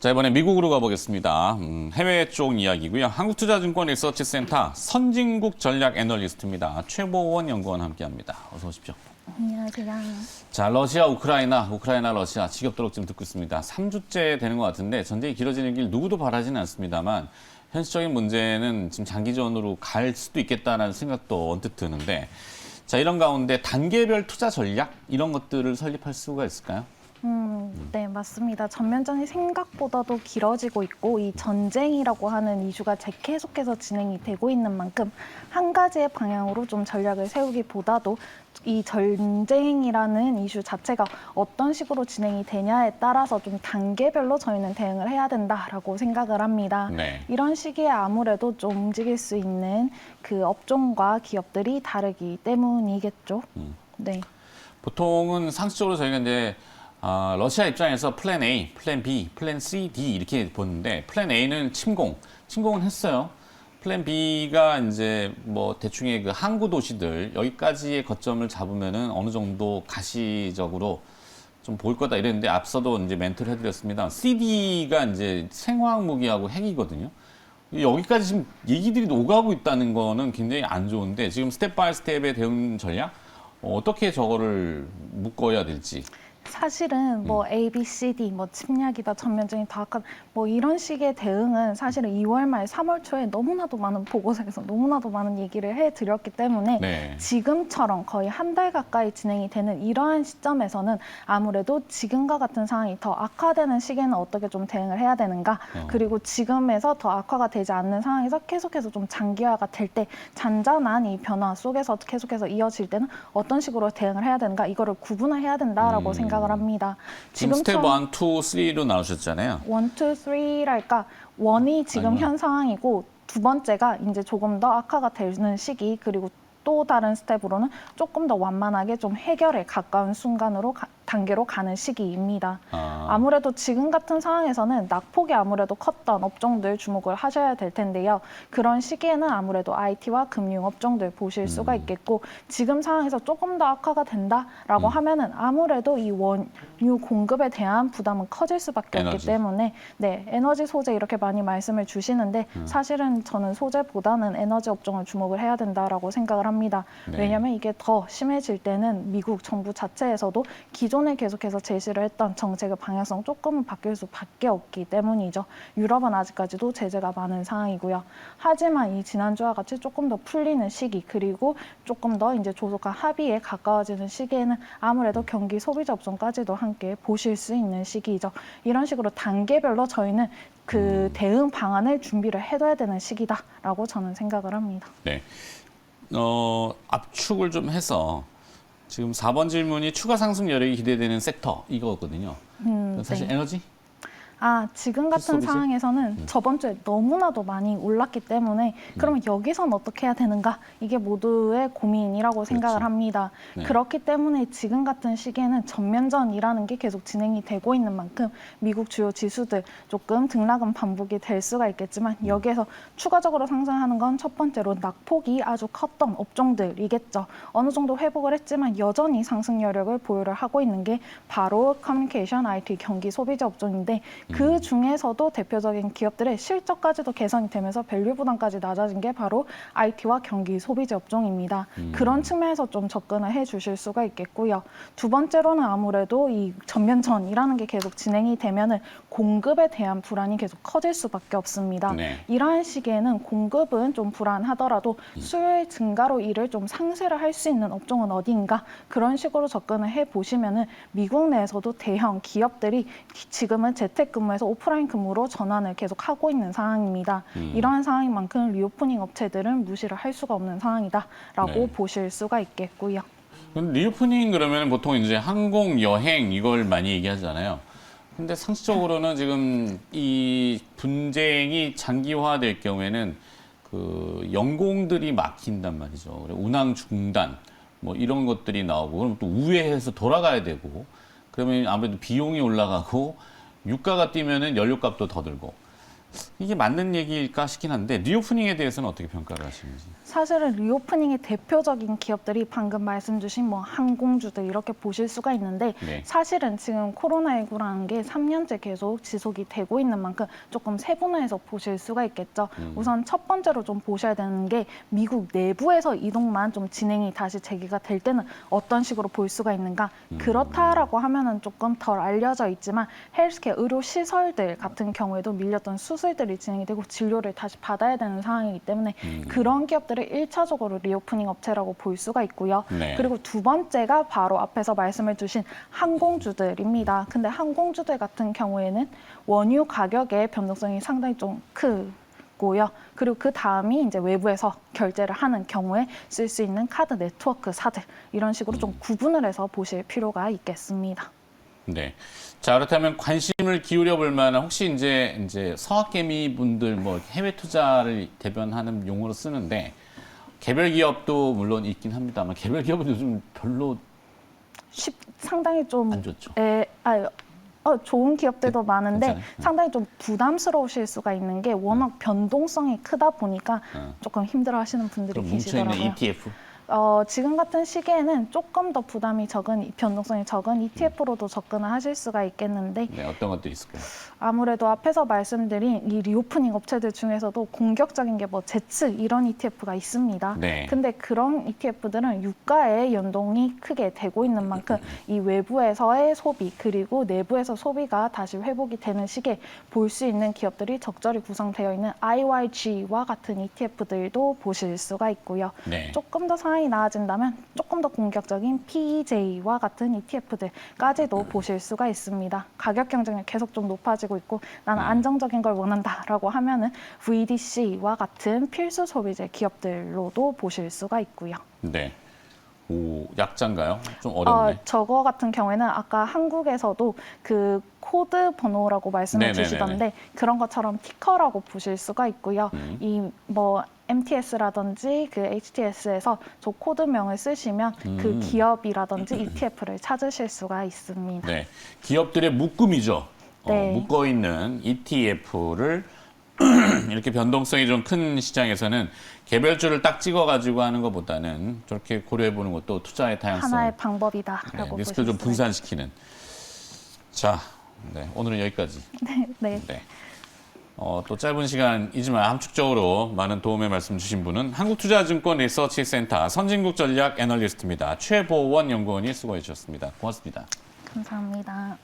자, 이번에 미국으로 가보겠습니다. 해외 쪽 이야기고요. 한국투자증권 리서치센터 선진국 전략 애널리스트입니다. 최보원 연구원 함께합니다. 어서 오십시오. 안녕하세요. 자, 러시아, 우크라이나, 러시아 지겹도록 지금 듣고 있습니다. 3주째 되는 것 같은데 전쟁이 길어지는 길 누구도 바라지는 않습니다만 현실적인 문제는 지금 장기전으로 갈 수도 있겠다는 생각도 언뜻 드는데 자, 이런 가운데 단계별 투자 전략 이런 것들을 설립할 수가 있을까요? 네, 맞습니다. 전면전이 생각보다도 길어지고 있고 이 전쟁이라고 하는 이슈가 계속해서 진행이 되고 있는 만큼 한 가지의 방향으로 좀 전략을 세우기보다도 이 전쟁이라는 이슈 자체가 어떤 식으로 진행이 되냐에 따라서 좀 단계별로 저희는 대응을 해야 된다라고 생각을 합니다. 네. 이런 시기에 아무래도 좀 움직일 수 있는 그 업종과 기업들이 다르기 때문이겠죠. 네. 보통은 상식적으로 저희가 이제 러시아 입장에서 플랜 A, 플랜 B, 플랜 C, D 이렇게 보는데 플랜 A는 침공은 했어요. 플랜 B가 이제 뭐 대충의 그 항구 도시들 여기까지의 거점을 잡으면은 어느 정도 가시적으로 좀 보일 거다 이랬는데 앞서도 이제 멘트를 해드렸습니다. CD가 이제 생화학 무기하고 핵이거든요. 여기까지 지금 얘기들이 오가고 있다는 거는 굉장히 안 좋은데 지금 스텝 바이 스텝의 대응 전략 어떻게 저거를 묶어야 될지. 사실은 뭐 A, B, C, D, 뭐 침략이다, 전면적인 다각화, 뭐 이런 식의 대응은 사실은 2월 말, 3월 초에 너무나도 많은 보고서에서 너무나도 많은 얘기를 해드렸기 때문에 네. 지금처럼 거의 한 달 가까이 진행이 되는 이러한 시점에서는 아무래도 지금과 같은 상황이 더 악화되는 시기에는 어떻게 좀 대응을 해야 되는가, 그리고 지금에서 더 악화가 되지 않는 상황에서 계속해서 좀 장기화가 될 때 잔잔한 이 변화 속에서 계속해서 이어질 때는 어떤 식으로 대응을 해야 되는가, 이거를 구분을 해야 된다라고 생각을 합니다. 지금 스텝 1, 2, 3로 나누셨잖아요. 1, 2, 3랄까, 원이 지금 아니면- 현 상황이고 두 번째가 이제 조금 더 악화가 되는 시기, 그리고 또 다른 스텝으로는 조금 더 완만하게 좀 해결에 가까운 순간으로 단계로 가는 시기입니다. 아무래도 지금 같은 상황에서는 낙폭이 아무래도 컸던 업종들 주목을 하셔야 될 텐데요. 그런 시기에는 아무래도 IT와 금융 업종들 보실 수가 있겠고, 지금 상황에서 조금 더 악화가 된다라고 하면은 아무래도 이 원유 공급에 대한 부담은 커질 수밖에 없기 에너지. 때문에 네, 에너지 소재 이렇게 많이 말씀을 주시는데 사실은 저는 소재보다는 에너지 업종을 주목을 해야 된다라고 생각을 합니다. 네. 왜냐하면 이게 더 심해질 때는 미국 정부 자체에서도 기존에 계속해서 제시를 했던 정책의 방향성 조금은 바뀔 수밖에 없기 때문이죠. 유럽은 아직까지도 제재가 많은 상황이고요. 하지만 이 지난주와 같이 조금 더 풀리는 시기, 그리고 조금 더 이제 조속한 합의에 가까워지는 시기에는 아무래도 경기 소비자 업종까지도 함께 보실 수 있는 시기이죠. 이런 식으로 단계별로 저희는 그 대응 방안을 준비를 해둬야 되는 시기다라고 저는 생각을 합니다. 네. 압축을 좀 해서 지금 4번 질문이 추가 상승 여력이 기대되는 섹터 이거거든요. 사실 네. 에너지? 지금 같은 필수비지? 상황에서는 저번 주에 너무나도 많이 올랐기 때문에 그러면 여기선 어떻게 해야 되는가? 이게 모두의 고민이라고 생각을 합니다. 네. 그렇기 때문에 지금 같은 시기에는 전면전이라는 게 계속 진행이 되고 있는 만큼 미국 주요 지수들 조금 등락은 반복이 될 수가 있겠지만 여기에서 추가적으로 상승하는 건 첫 번째로 낙폭이 아주 컸던 업종들이겠죠. 어느 정도 회복을 했지만 여전히 상승 여력을 보유를 하고 있는 게 바로 커뮤니케이션, IT, 경기 소비자 업종인데 그 중에서도 대표적인 기업들의 실적까지도 개선이 되면서 밸류 부담까지 낮아진 게 바로 IT와 경기 소비재 업종입니다. 그런 측면에서 좀 접근을 해 주실 수가 있겠고요. 두 번째로는 아무래도 이 전면전이라는 게 계속 진행이 되면은 공급에 대한 불안이 계속 커질 수밖에 없습니다. 네. 이러한 시기에는 공급은 좀 불안하더라도 수요의 증가로 이를 좀 상쇄를 할 수 있는 업종은 어디인가, 그런 식으로 접근을 해 보시면은 미국 내에서도 대형 기업들이 지금은 재택근무에서 오프라인 근무로 전환을 계속 하고 있는 상황입니다. 이러한 상황인 만큼 리오프닝 업체들은 무시를 할 수가 없는 상황이다라고 네. 보실 수가 있겠고요. 리오프닝 그러면 보통 이제 항공, 여행 이걸 많이 얘기하잖아요. 근데 상식적으로는 지금 이 분쟁이 장기화될 경우에는 그 연공들이 막힌단 말이죠. 그리고 운항 중단 뭐 이런 것들이 나오고 그럼 또 우회해서 돌아가야 되고 그러면 아무래도 비용이 올라가고 유가가 뛰면은 연료값도 더 들고 이게 맞는 얘기일까 싶긴 한데 리오프닝에 대해서는 어떻게 평가를 하시는지. 사실은 리오프닝의 대표적인 기업들이 방금 말씀 주신 뭐 항공주들 이렇게 보실 수가 있는데 네. 사실은 지금 코로나19라는 게 3년째 계속 지속이 되고 있는 만큼 조금 세분화해서 보실 수가 있겠죠. 우선 첫 번째로 좀 보셔야 되는 게 미국 내부에서 이동만 좀 진행이 다시 재개가 될 때는 어떤 식으로 볼 수가 있는가. 그렇다라고 하면은 조금 덜 알려져 있지만 헬스케어 의료 시설들 같은 경우에도 밀렸던 수술들이 진행이 되고 진료를 다시 받아야 되는 상황이기 때문에 그런 기업들을 1차적으로 리오프닝 업체라고 볼 수가 있고요. 네. 그리고 두 번째가 바로 앞에서 말씀해 주신 항공주들입니다. 근데 항공주들 같은 경우에는 원유 가격의 변동성이 상당히 좀 크고요. 그리고 그 다음이 이제 외부에서 결제를 하는 경우에 쓸 수 있는 카드 네트워크사들 이런 식으로 좀 구분을 해서 보실 필요가 있겠습니다. 네. 자, 그렇다면 관심을 기울여 볼 만한 혹시 이제 서학개미 분들 뭐 해외 투자를 대변하는 용어로 쓰는데 개별 기업도 물론 있긴 합니다만 개별 기업은 요즘 별로 상당히 좀 안 좋죠. 좋은 기업들도 많은데 괜찮아요? 상당히 좀 부담스러우실 수가 있는 게 워낙 변동성이 크다 보니까 조금 힘들어하시는 분들이 그럼 뭉쳐있는 계시더라고요. ETF. 지금 같은 시기에는 조금 더 부담이 적은, 변동성이 적은 ETF로도 접근을 하실 수가 있겠는데 네, 어떤 것들이 있을까요? 아무래도 앞에서 말씀드린 이 리오프닝 업체들 중에서도 공격적인 게 뭐 제츠 이런 ETF가 있습니다. 네. 근데 그런 ETF들은 유가에 연동이 크게 되고 있는 만큼 이 외부에서의 소비 그리고 내부에서 소비가 다시 회복이 되는 시기에 볼 수 있는 기업들이 적절히 구성되어 있는 IYG와 같은 ETF들도 보실 수가 있고요. 네. 조금 더 상황이 나아진다면 조금 더 공격적인 PEJ와 같은 ETF들까지도 보실 수가 있습니다. 가격 경쟁력 계속 좀 높아지고 있고 나는 안정적인 걸 원한다라고 하면은 VDC와 같은 필수 소비재 기업들로도 보실 수가 있고요. 네. 오, 약자인가요? 좀 어렵네. 저거 같은 경우에는 아까 한국에서도 그 코드 번호라고 말씀을 네네네네. 주시던데 그런 것처럼 티커라고 보실 수가 있고요. 이 뭐 MTS라든지 그 HTS에서 저 코드명을 쓰시면 그 기업이라든지 ETF를 찾으실 수가 있습니다. 네. 기업들의 묶음이죠. 네. 묶어 있는 ETF를 이렇게 변동성이 좀 큰 시장에서는 개별주를 딱 찍어가지고 하는 것보다는 저렇게 고려해 보는 것도 투자의 다양성, 하나의 방법이다라고 네, 보실 리스크를 좀 수가 분산시키는. 자, 네, 오늘은 여기까지. 네. 네. 또 짧은 시간이지만 함축적으로 많은 도움의 말씀 주신 분은 한국투자증권 리서치센터 선진국 전략 애널리스트입니다. 최보원 연구원이 수고해 주셨습니다. 고맙습니다. 감사합니다.